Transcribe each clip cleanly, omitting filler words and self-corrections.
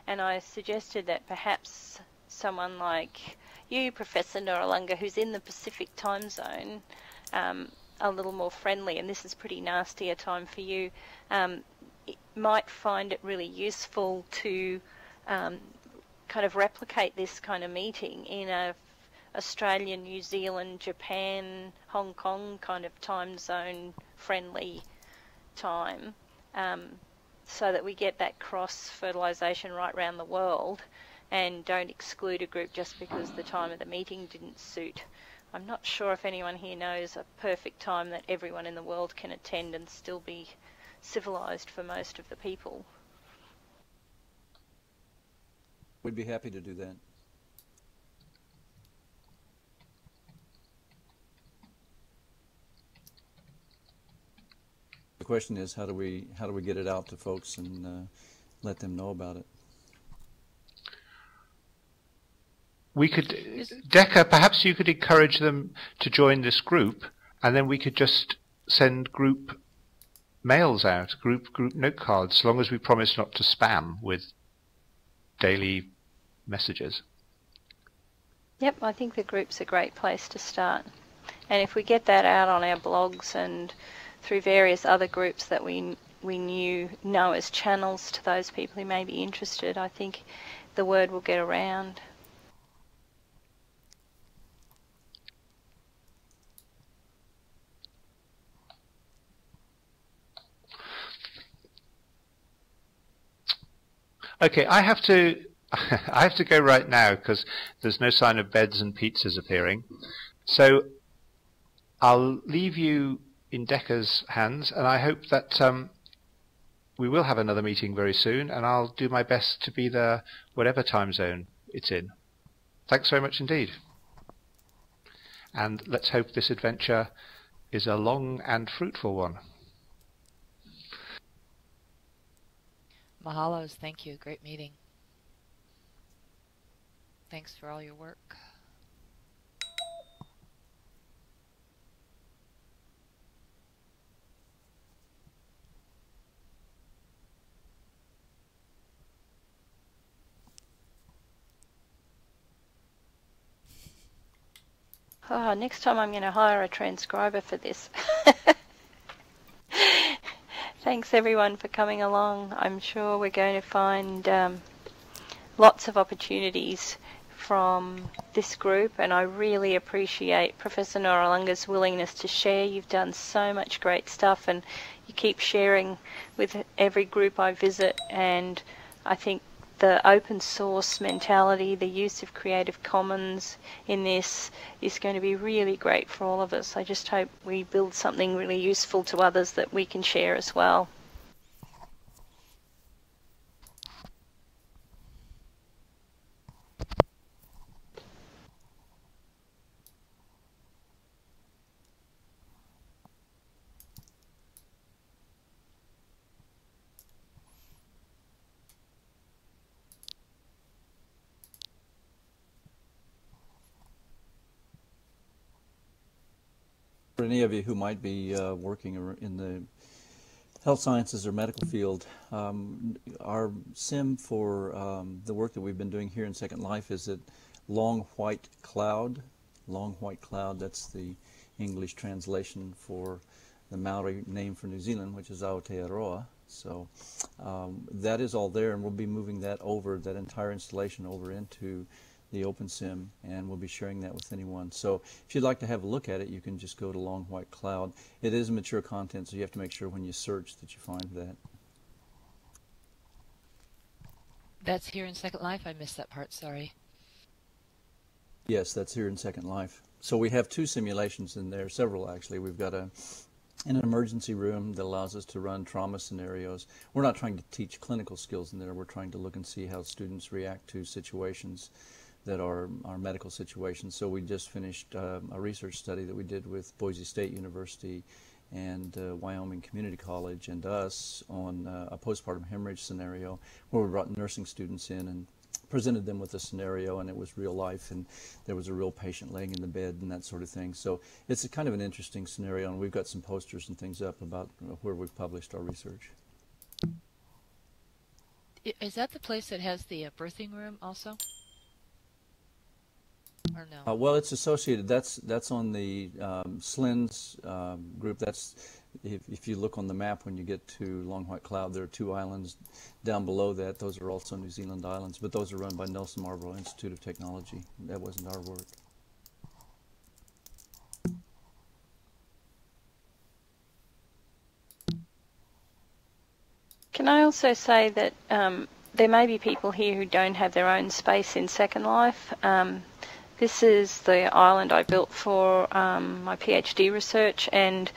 and I suggested that perhaps someone like you, Professor Noralunga, who's in the Pacific time zone, a little more friendly, and this is pretty nasty a time for you, might find it really useful to kind of replicate this kind of meeting in a Australia, New Zealand, Japan, Hong Kong kind of time zone friendly time, so that we get that cross-fertilisation right around the world and don't exclude a group just because the time of the meeting didn't suit. I'm not sure if anyone here knows a perfect time that everyone in the world can attend and still be civilised for most of the people. We'd be happy to do that. The question is, how do we get it out to folks and let them know about it? We could, Decca, perhaps you could encourage them to join this group, and then we could just send group mails out, group note cards, as long as we promise not to spam with daily messages. Yep, I think the group's a great place to start. And if we get that out on our blogs and through various other groups that we know as channels to those people who may be interested, I think the word will get around. Okay, I have to go right now because there's no sign of beds and pizzas appearing. So I'll leave you in Decca's hands, and I hope that we will have another meeting very soon, and I'll do my best to be there whatever time zone it's in. Thanks very much indeed. And let's hope this adventure is a long and fruitful one. Mahalos, thank you. Great meeting. Thanks for all your work. Oh, next time I'm going to hire a transcriber for this. Thanks everyone for coming along. I'm sure we're going to find lots of opportunities from this group, and I really appreciate Professor Noralunga's willingness to share. You've done so much great stuff, and you keep sharing with every group I visit, and I think the open source mentality, the use of Creative Commons in this is going to be really great for all of us. I just hope we build something really useful to others that we can share as well. For any of you who might be working in the health sciences or medical field, our sim for the work that we've been doing here in Second Life is at Long White Cloud. Long White Cloud, that's the English translation for the Maori name for New Zealand, which is Aotearoa. So that is all there, and we'll be moving that over, that entire installation over into the OpenSim, and we'll be sharing that with anyone. So if you'd like to have a look at it, you can just go to Long White Cloud. It is mature content, so you have to make sure when you search that you find that. That's here in Second Life? I missed that part, sorry. Yes, that's here in Second Life. So we have two simulations in there, several actually. We've got an emergency room that allows us to run trauma scenarios. We're not trying to teach clinical skills in there. We're trying to look and see how students react to situations that are medical situations. So we just finished a research study that we did with Boise State University and Wyoming Community College and us on a postpartum hemorrhage scenario where we brought nursing students in and presented them with a scenario, and it was real life, and there was a real patient laying in the bed and that sort of thing. So it's a kind of an interesting scenario, and we've got some posters and things up about where we've published our research. Is that the place that has the birthing room also? Or no? Well, it's associated. That's on the Slin's group. That's if you look on the map when you get to Long White Cloud, there are two islands down below that. Those are also New Zealand islands, but those are run by Nelson Marlborough Institute of Technology. That wasn't our work. Can I also say that there may be people here who don't have their own space in Second Life. This is the island I built for my PhD research, and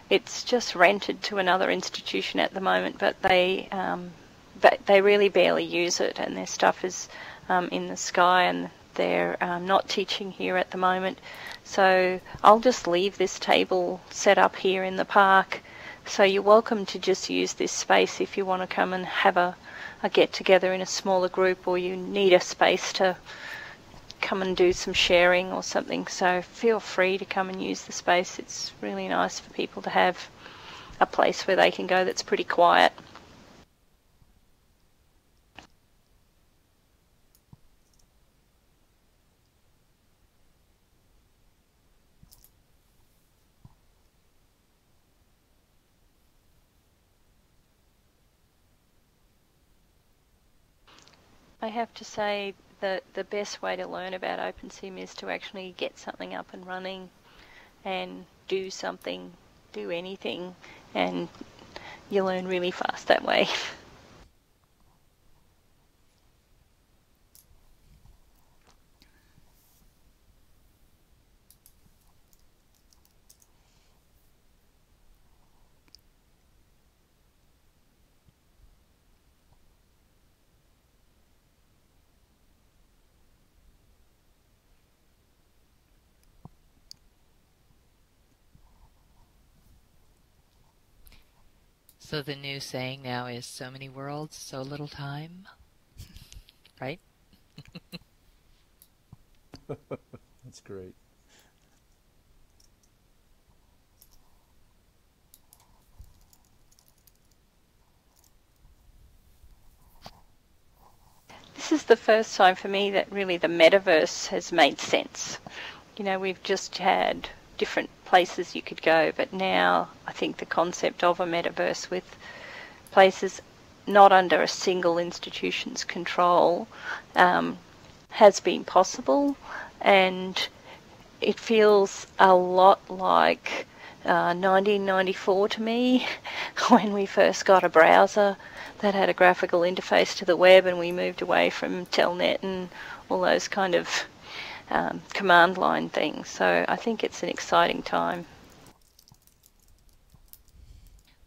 it's just rented to another institution at the moment, but they really barely use it, and their stuff is in the sky, and they're not teaching here at the moment. So I'll just leave this table set up here in the park. So you're welcome to just use this space if you want to come and have a get-together in a smaller group, or you need a space to come and do some sharing or something. So feel free to come and use the space. It's really nice for people to have a place where they can go that's pretty quiet. I have to say that the best way to learn about OpenSim is to actually get something up and running and do something, do anything, and you learn really fast that way. So the new saying now is so many worlds, so little time, right? That's great. This is the first time for me that really the metaverse has made sense. You know, we've just had different places you could go, but now I think the concept of a metaverse with places not under a single institution's control has been possible, and it feels a lot like 1994 to me, when we first got a browser that had a graphical interface to the web, and we moved away from Telnet and all those kind of command line things. So I think it's an exciting time.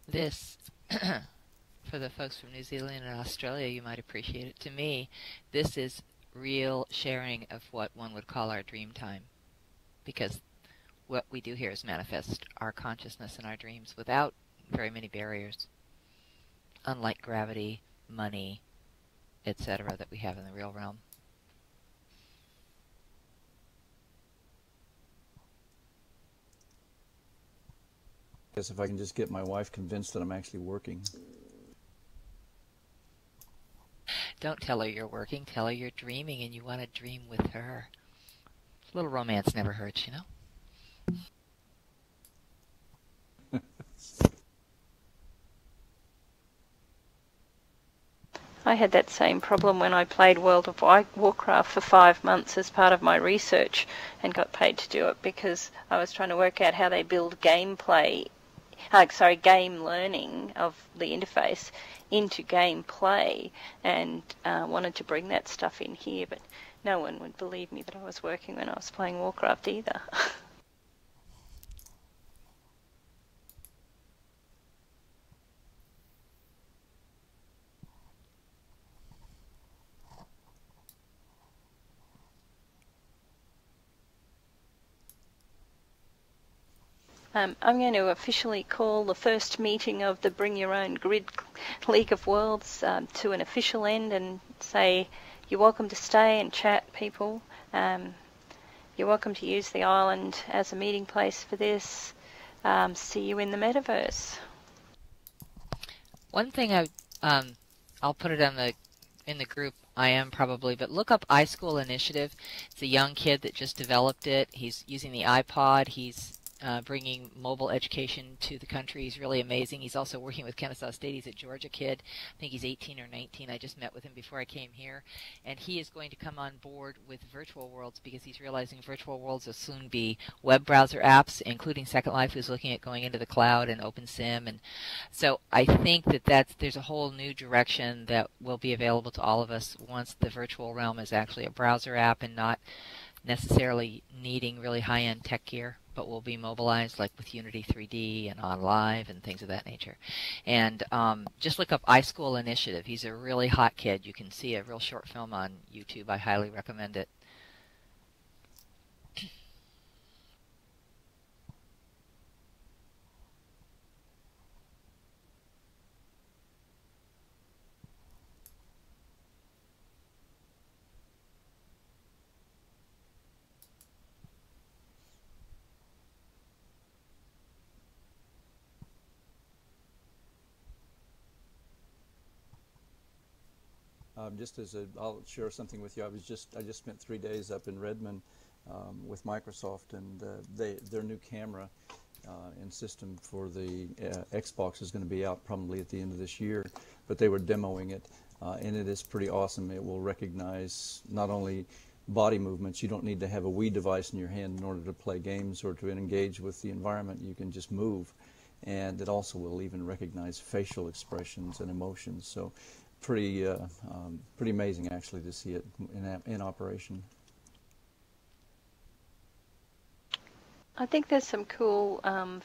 This, for the folks from New Zealand and Australia, you might appreciate it. To me, this is real sharing of what one would call our dream time, because what we do here is manifest our consciousness and our dreams without very many barriers, unlike gravity, money, etc., that we have in the real realm. I guess if I can just get my wife convinced that I'm actually working. Don't tell her you're working, tell her you're dreaming and you want to dream with her. A little romance never hurts, you know? I had that same problem when I played World of Warcraft for 5 months as part of my research and got paid to do it, because I was trying to work out how they build game learning of the interface into gameplay, and wanted to bring that stuff in here, but no one would believe me that I was working when I was playing Warcraft either. I'm going to officially call the first meeting of the Bring Your Own Grid League of Worlds to an official end, and say you're welcome to stay and chat, people. You're welcome to use the island as a meeting place for this. See you in the metaverse. One thing I'll put it on the in the group. I am probably, but look up iSchool Initiative. It's a young kid that just developed it. He's using the iPod. He's bringing mobile education to the country. He's really amazing. He's also working with Kennesaw State. He's a Georgia kid. I think he's 18 or 19. I just met with him before I came here. And he is going to come on board with Virtual Worlds because he's realizing Virtual Worlds will soon be web browser apps, including Second Life, who's looking at going into the cloud, and OpenSim. And so I think that there's a whole new direction that will be available to all of us once the virtual realm is actually a browser app and not necessarily needing really high-end tech gear, but will be mobilized like with Unity 3D and OnLive and things of that nature. And just look up iSchool Initiative. He's a really hot kid. You can see a real short film on YouTube. I highly recommend it. I'll share something with you. I just spent 3 days up in Redmond with Microsoft, and their new camera and system for the Xbox is going to be out probably at the end of this year. But they were demoing it, and it is pretty awesome. It will recognize not only body movements. You don't need to have a Wii device in your hand in order to play games or to engage with the environment. You can just move, and it also will even recognize facial expressions and emotions. So pretty amazing actually to see it in operation. I think there's some cool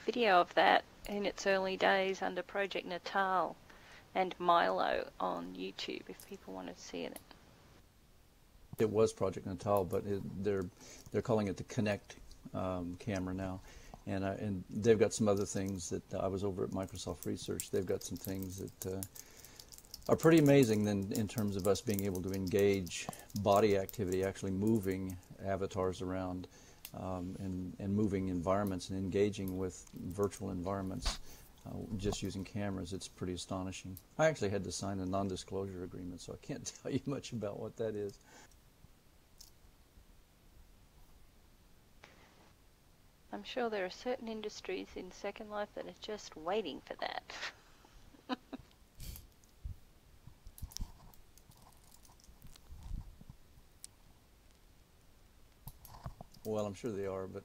video of that in its early days under Project Natal and Milo on YouTube if people want to see it. It was Project Natal, but they're calling it the Connect camera now, and they've got some other things that I was over at Microsoft Research. They've got some things that are pretty amazing then in terms of us being able to engage body activity, actually moving avatars around and moving environments and engaging with virtual environments just using cameras. It's pretty astonishing. I actually had to sign a non-disclosure agreement, so I can't tell you much about what that is. I'm sure there are certain industries in Second Life that are just waiting for that. Well, I'm sure they are, but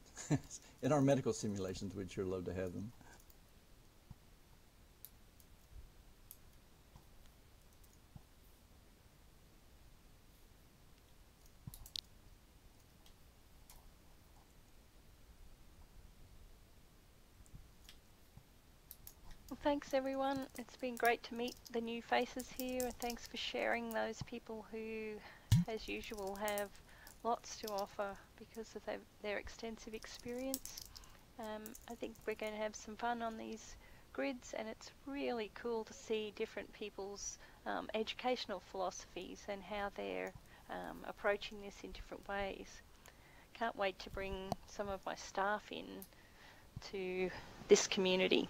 in our medical simulations, we'd sure love to have them. Well, thanks everyone. It's been great to meet the new faces here, and thanks for sharing those people who, as usual, have lots to offer because of their extensive experience. I think we're going to have some fun on these grids, and it's really cool to see different people's educational philosophies and how they're approaching this in different ways. Can't wait to bring some of my staff in to this community.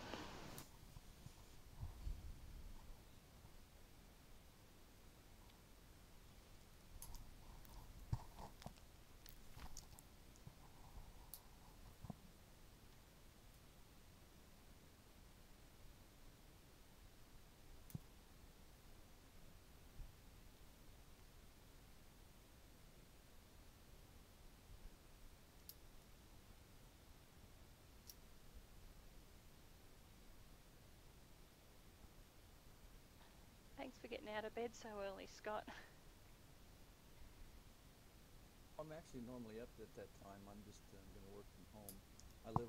Thanks for getting out of bed so early, Scott. I'm actually normally up at that time. I'm just going to work from home. I live